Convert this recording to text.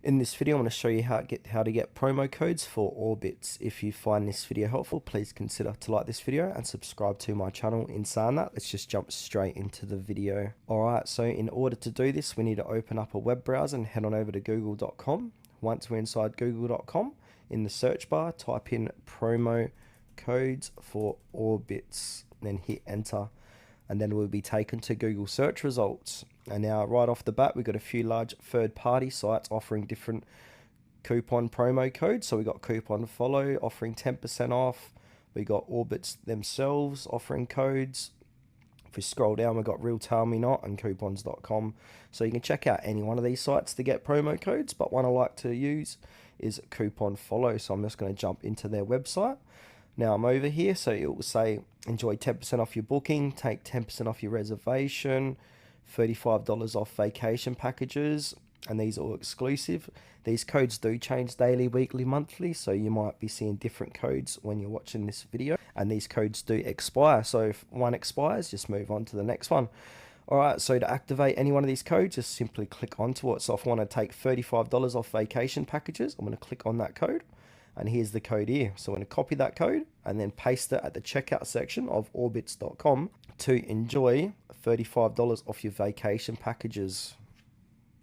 In this video, I'm going to show you how to get promo codes for Orbitz. If you find this video helpful, please consider to like this video and subscribe to my channel. In saying that, let's just jump straight into the video. Alright, so in order to do this, we need to open up a web browser and head on over to google.com. Once we're inside google.com, in the search bar, type in promo codes for Orbitz, then hit enter. And then we'll be taken to Google search results. And now right off the bat, we've got a few large third-party sites offering different coupon promo codes. So we got Coupon Follow offering 10% off. We got Orbitz themselves offering codes. If we scroll down, we've got Real Tell Me Not and coupons.com. So you can check out any one of these sites to get promo codes, but one I like to use is Coupon Follow. So I'm just going to jump into their website. Now I'm over here, so it will say enjoy 10% off your booking, take 10% off your reservation, $35 off vacation packages, and these are all exclusive. These codes do change daily, weekly, monthly, so you might be seeing different codes when you're watching this video, and these codes do expire. So if one expires, just move on to the next one. Alright, so to activate any one of these codes, just simply click onto it. So if I want to take $35 off vacation packages, I'm going to click on that code. And here's the code here. So I'm going to copy that code and then paste it at the checkout section of Orbitz.com to enjoy $35 off your vacation packages.